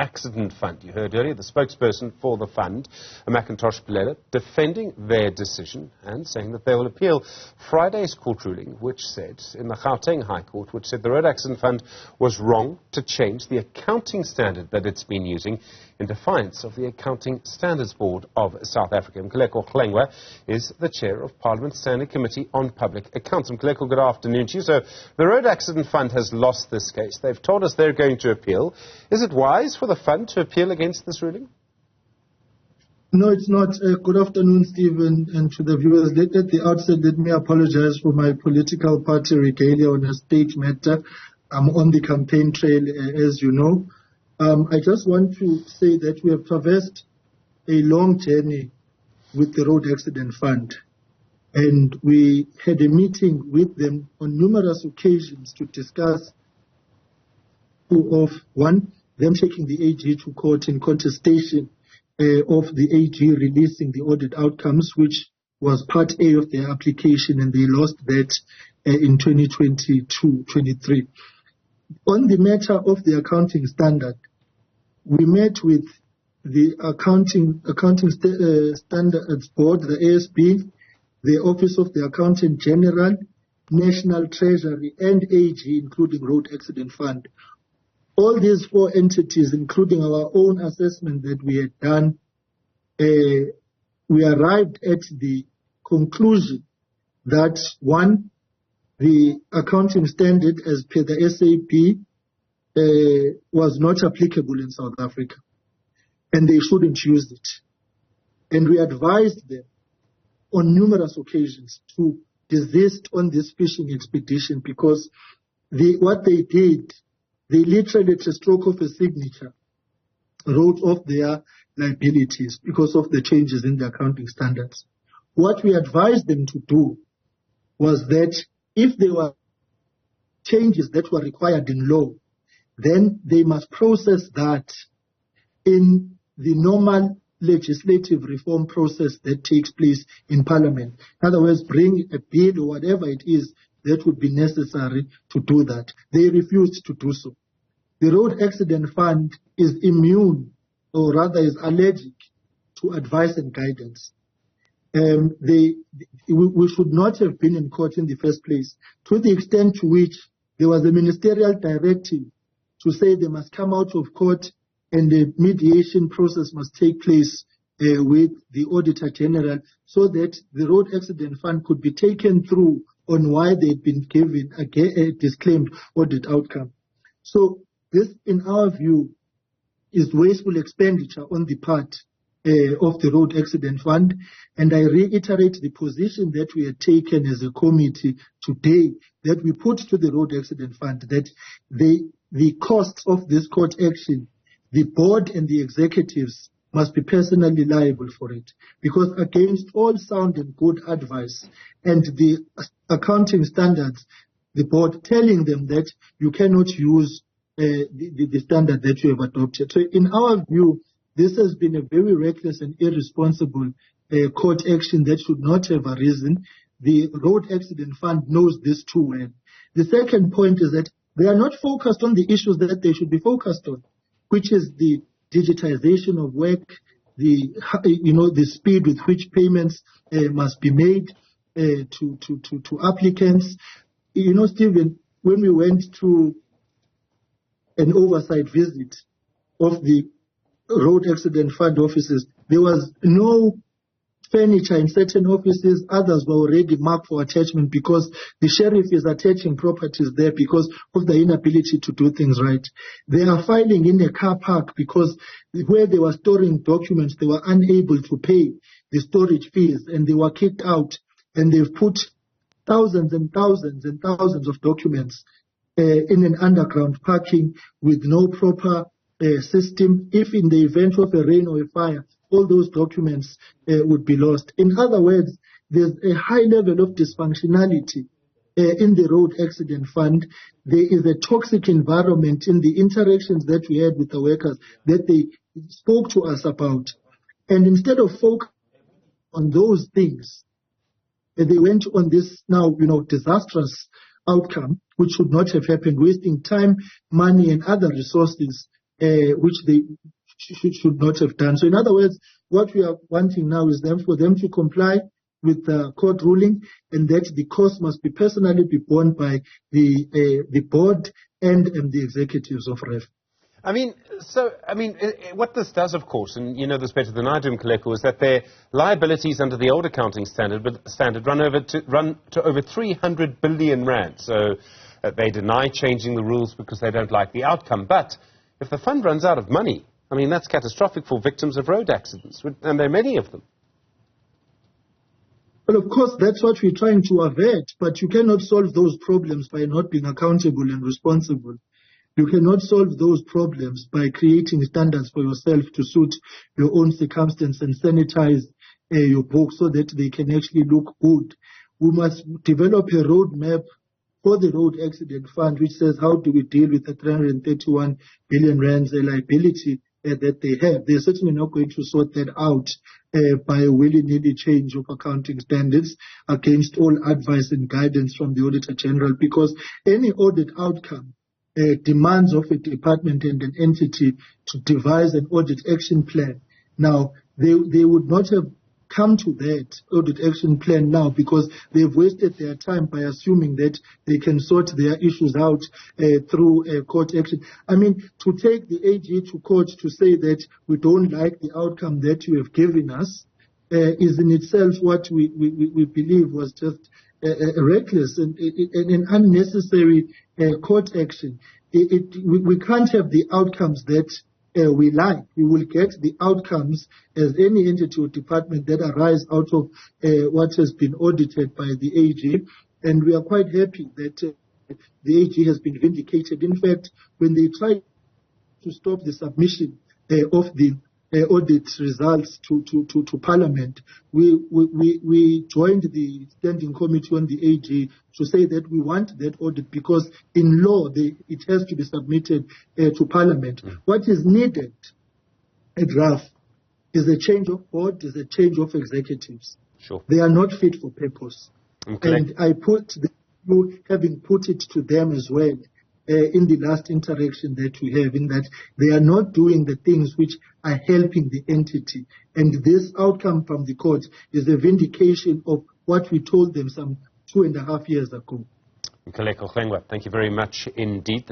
Accident Fund. You heard earlier the spokesperson for the fund, Mkhuleko, defending their decision and saying that they will appeal Friday's court ruling, which said, in the Gauteng High Court, which said the Road Accident Fund was wrong to change the accounting standard that it's been using in defiance of the Accounting Standards Board of South Africa. Mkhuleko Hlengwa is the chair of Parliament's Standing Committee on Public Accounts. Mkhuleko, good afternoon to you. So the Road Accident Fund has lost this case. They've told us they're going to appeal. Is it wise for the fund to appeal against this ruling? No, it's not. Good afternoon, Stephen, and to the viewers. At the outset, let me apologize for my political party regalia on a state matter. I'm on the campaign trail, as you know. I just want to say that we have traversed a long journey with the Road Accident Fund, and we had a meeting with them on numerous occasions to discuss of one, them taking the AG to court in contestation of the AG releasing the audit outcomes, which was part A of their application, and they lost that in 2022-23. On the matter of the accounting standard, we met with the Accounting Standards Board, the ASB, the Office of the Accountant General, National Treasury, and AG, including Road Accident Fund. All these four entities, including our own assessment that we had done, we arrived at the conclusion that, one, the accounting standard as per the SAP was not applicable in South Africa, and they shouldn't use it. And we advised them on numerous occasions to desist on this fishing expedition because what they did, they literally, at a stroke of a signature, wrote off their liabilities because of the changes in the accounting standards. What we advised them to do was that if there were changes that were required in law, then they must process that in the normal legislative reform process that takes place in Parliament. In other words, bring a bill or whatever it is that would be necessary to do that. They refused to do so. The Road Accident Fund is immune, or rather is allergic, to advice and guidance. We should not have been in court in the first place, to the extent to which there was a ministerial directive to say they must come out of court and the mediation process must take place with the Auditor-General so that the Road Accident Fund could be taken through on why they'd been given a disclaimed audit outcome. So this, in our view, is wasteful expenditure on the part of the Road Accident Fund, and I reiterate the position that we had taken as a committee today, that we put to the Road Accident Fund that the costs of this court action, the board and the executives must be personally liable for it, because against all sound and good advice and the accounting standards, the board telling them that you cannot use the standard that you have adopted. So in our view, this has been a very reckless and irresponsible court action that should not have arisen. The Road Accident Fund knows this too well. The second point is that they are not focused on the issues that they should be focused on, which is the digitization of work, the speed with which payments must be made to applicants. Stephen, when we went to an oversight visit of the Road Accident Fund offices, there was no furniture in certain offices. Others were already marked for attachment because the sheriff is attaching properties there because of the inability to do things right. They are filing in a car park because where they were storing documents, they were unable to pay the storage fees and they were kicked out, and they've put thousands and thousands and thousands of documents in an underground parking with no proper system. If in the event of a rain or a fire, all those documents would be lost. In other words, there's a high level of dysfunctionality in the Road Accident Fund. There is a toxic environment in the interactions that we had with the workers that they spoke to us about. And instead of focusing on those things, they went on this now, disastrous outcome, which should not have happened, wasting time, money, and other resources which they should not have done. So in other words, what we are wanting now is for them to comply with the court ruling, and that the cost must be personally be borne by the board and the executives of RAF. What this does, of course, and you know this better than I do, Mkhuleko, is that their liabilities under the old accounting standard run to over 300 billion rand. So they deny changing the rules because they don't like the outcome. But if the fund runs out of money, that's catastrophic for victims of road accidents, and there are many of them. Well, of course, that's what we're trying to avert, but you cannot solve those problems by not being accountable and responsible. You cannot solve those problems by creating standards for yourself to suit your own circumstance and sanitize your books so that they can actually look good. We must develop a roadmap for the Road Accident Fund, which says how do we deal with the 331 billion rands liability that they have. They're certainly not going to sort that out by a willy-nilly change of accounting standards against all advice and guidance from the Auditor-General, because any audit outcome demands of a department and an entity to devise an audit action plan. Now, they would not have come to that audit action plan now because they've wasted their time by assuming that they can sort their issues out through court action. To take the AG to court to say that we don't like the outcome that you have given us is in itself what we believe was just reckless and an unnecessary court action. We can't have the outcomes that we like. We will get the outcomes as any entity or department that arise out of what has been audited by the AG, and we are quite happy that the AG has been vindicated. In fact, when they tried to stop the submission of the audit results to Parliament, we joined the Standing Committee on the AG to say that we want that audit because in law it has to be submitted to Parliament. What is needed at RAF is a change of board, is a change of executives. Sure. They are not fit for purpose. Okay. And I having put it to them as well in the last interaction that we have, in that they are not doing the things which are helping the entity. And this outcome from the court is a vindication of what we told them some 2.5 years ago. Mkhuleko Hlengwa, thank you very much indeed.